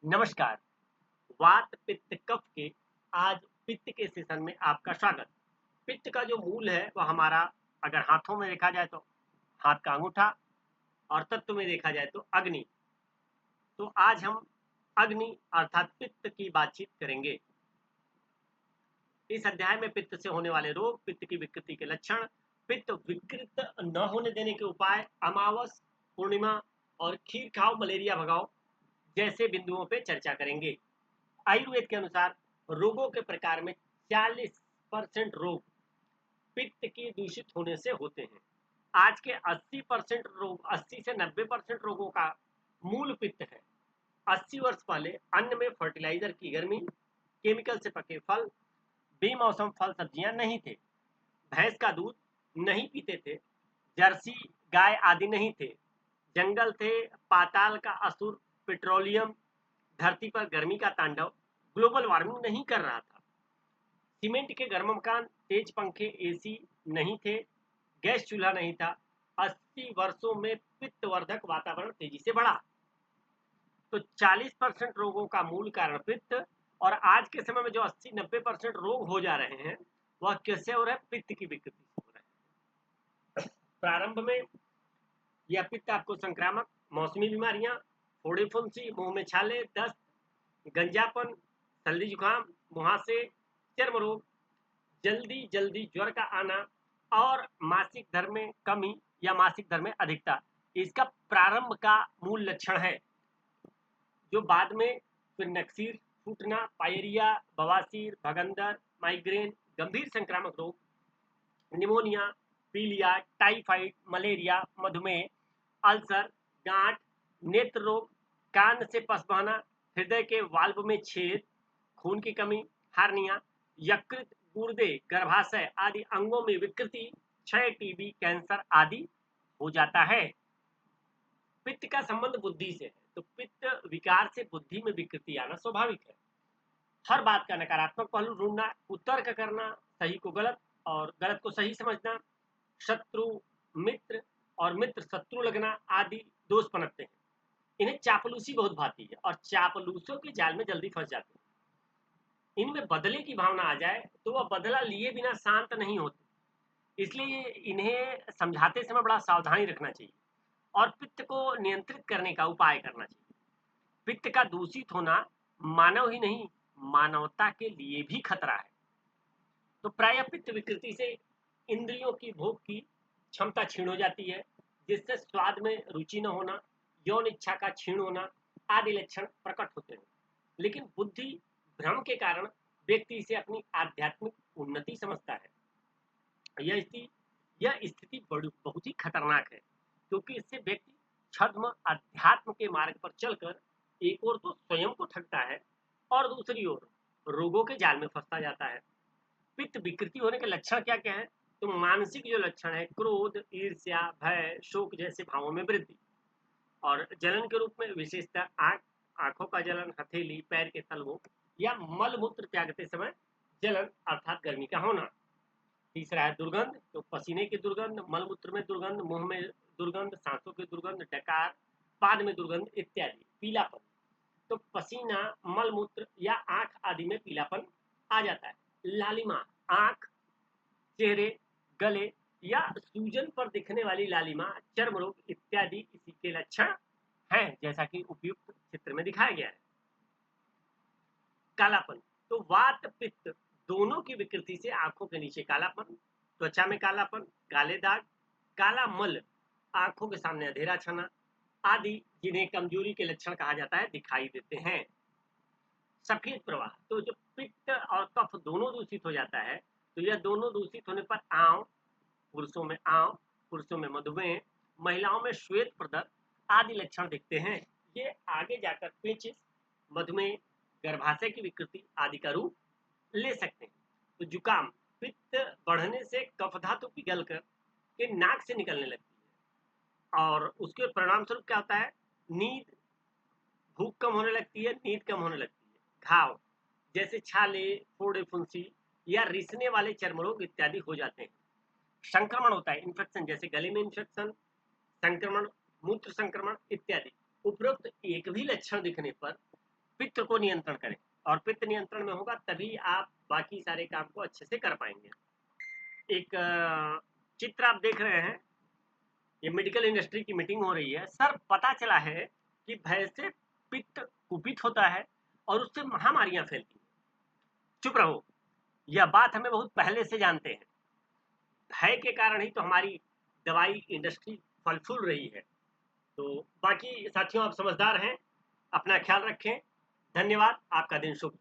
नमस्कार। वात पित्त कफ के आज पित्त के सेशन में आपका स्वागत। पित्त का जो मूल है वह हमारा, अगर हाथों में देखा जाए तो हाथ का अंगूठा, और तत्व में देखा जाए तो अग्नि। तो आज हम अग्नि अर्थात पित्त की बातचीत करेंगे। इस अध्याय में पित्त से होने वाले रोग, पित्त की विकृति के लक्षण, पित्त विकृत न होने देने के उपाय, अमावस, पूर्णिमा और खीर खाओ मलेरिया भगाओ जैसे बिंदुओं पे चर्चा करेंगे। आयुर्वेद के अनुसार रोगों के प्रकार में 40% रोग पित्त के दूषित होने से होते हैं। आज के 80% रोग, 80 से 90% रोगों का मूल पित्त है। 80 वर्ष पहले अन्न में फर्टिलाइजर की गर्मी, केमिकल से पके फल, बेमौसम फल सब्जियां नहीं थे, भैंस का दूध नहीं पीते थे, जर्सी गाय आदि नहीं थे, जंगल थे, पाताल का असुर पेट्रोलियम धरती पर गर्मी का तांडव ग्लोबल वार्मिंग नहीं कर रहा था। सीमेंट के गर्म मकान, तेज पंखे, एसी नहीं थे, गैस चूल्हा नहीं था। 80 वर्षों में पित्तवर्धक वातावरण तेजी से बढ़ा। तो 40% रोगों का मूल कारण पित्त, और आज के समय में जो 80-90% रोग हो जा रहे हैं वह कैसे हो रहा है? पित्त की विकृति से हो रहा है। प्रारंभ में यह पित्त आपको संक्रामक मौसमी बीमारियां, फोड़े फुंसी, मुंह में छाले, दस्त, गंजापन, सर्दी जुकाम, मुहासे, चर्म रोग, जल्दी जल्दी ज्वर का आना और मासिक धर्म में कमी या मासिक धर्म में अधिकता इसका प्रारंभ का मूल लक्षण है, जो बाद में फिर नक्सीर, फूटना, पायरिया, बवासीर, भगंदर, माइग्रेन, गंभीर संक्रामक रोग, निमोनिया, पीलिया, टाइफाइड, मलेरिया, मधुमेह, अल्सर, गांठ, नेत्र रोग, कान से पस बहना, हृदय के वाल्व में छेद, खून की कमी, हार्निया, यकृत, गुर्दे, गर्भाशय आदि अंगों में विकृति, क्षय, टीबी, कैंसर आदि हो जाता है। पित्त का संबंध बुद्धि से है, तो पित्त विकार से बुद्धि में विकृति आना स्वाभाविक है। हर बात का नकारात्मक पहलू ढूंढना, कुतर्क करना, सही को गलत और गलत को सही समझना, शत्रु मित्र और मित्र शत्रु लगना आदि दोष पनपते हैं। इन्हें चापलूसी बहुत भाती है और चापलूसों के जाल में जल्दी फंस जाते हैं। इनमें बदले की भावना आ जाए तो वह बदला लिए बिना शांत नहीं होते, इसलिए इन्हें समझाते समय बड़ा सावधानी रखना चाहिए और पित्त को नियंत्रित करने का उपाय करना चाहिए। पित्त का दूषित होना मानव ही नहीं, मानवता के लिए भी खतरा है। तो प्राय पित्त विकृति से इंद्रियों की भोग की क्षमता क्षीण हो जाती है, जिससे स्वाद में रुचि न होना, यौन इच्छा का क्षीण होना आदि लक्षण प्रकट होते हैं। लेकिन बुद्धि भ्रम के कारण व्यक्ति इसे अपनी आध्यात्मिक उन्नति समझता है। यह स्थिति बहुत ही खतरनाक है, क्योंकि इससे व्यक्ति छद्म अध्यात्म के मार्ग पर चलकर एक ओर तो स्वयं को ठगता है और दूसरी ओर रोगों के जाल में फंसता जाता है। पित्त विकृति होने के लक्षण क्या क्या है? तो मानसिक जो लक्षण है, क्रोध, ईर्ष्या, भय, शोक जैसे भावों में वृद्धि, और जलन के रूप में विशेषतः आंखों का जलन, हथेली, पैर के तलवों या मल मूत्र त्यागते समय जलन अर्थात गर्मी का होना। तीसरा है दुर्गंध, तो पसीने की दुर्गंध, मलमूत्र में दुर्गंध, मुंह में दुर्गंध, सांसों की दुर्गंध, डकार, पाद में दुर्गंध इत्यादि। पीलापन, तो पसीना, मलमूत्र या आंख आदि में पीलापन आ जाता है। लालिमा, आंख, चेहरे, गले या सूजन पर दिखने वाली लालिमा, चर्म रोग इत्यादि इसी के लक्षण हैं, जैसा कि उपयुक्त चित्र में दिखाया गया है। कालापन, तो वात पित्त दोनों की विकृति से आंखों के नीचे कालापन, त्वचा में कालापन, काले दाग, काला मल, आंखों के सामने अंधेरा छना आदि, जिन्हें कमजोरी के लक्षण कहा जाता है, दिखाई देते हैं। सफेद प्रवाह, तो जो पित्त और कफ दोनों दूषित हो जाता है, तो यह दोनों दूषित होने पर पुरुषों में मधुमेह, महिलाओं में श्वेत प्रदर आदि लक्षण दिखते हैं। ये आगे जाकर पेचिस, मधुमेह, गर्भाशय की विकृति आदि का रूप ले सकते हैं। तो जुकाम, पित्त बढ़ने से कफ धातु पिघलकर के नाक से निकलने लगती है और उसके परिणाम स्वरूप क्या होता है? नींद, भूख कम होने लगती है, नींद कम होने लगती है। घाव जैसे छाले, फोड़े फुंसी या रिसने वाले चर्म रोग इत्यादि हो जाते हैं। संक्रमण होता है, इन्फेक्शन, जैसे गले में इन्फेक्शन, संक्रमण, मूत्र संक्रमण इत्यादि। उपरोक्त एक भी लक्षण दिखने पर पित्त को नियंत्रण करें, और पित्त नियंत्रण में होगा तभी आप बाकी सारे काम को अच्छे से कर पाएंगे। एक चित्र आप देख रहे हैं, ये मेडिकल इंडस्ट्री की मीटिंग हो रही है। सर, पता चला है कि भय से पित्त कुपित होता है और उससे महामारियां फैलती हैं। चुप रहो, यह बात हमें बहुत पहले से जानते हैं। भय के कारण ही तो हमारी दवाई इंडस्ट्री फल फूल रही है। तो बाकी साथियों, आप समझदार हैं, अपना ख्याल रखें। धन्यवाद, आपका दिन शुभ हो।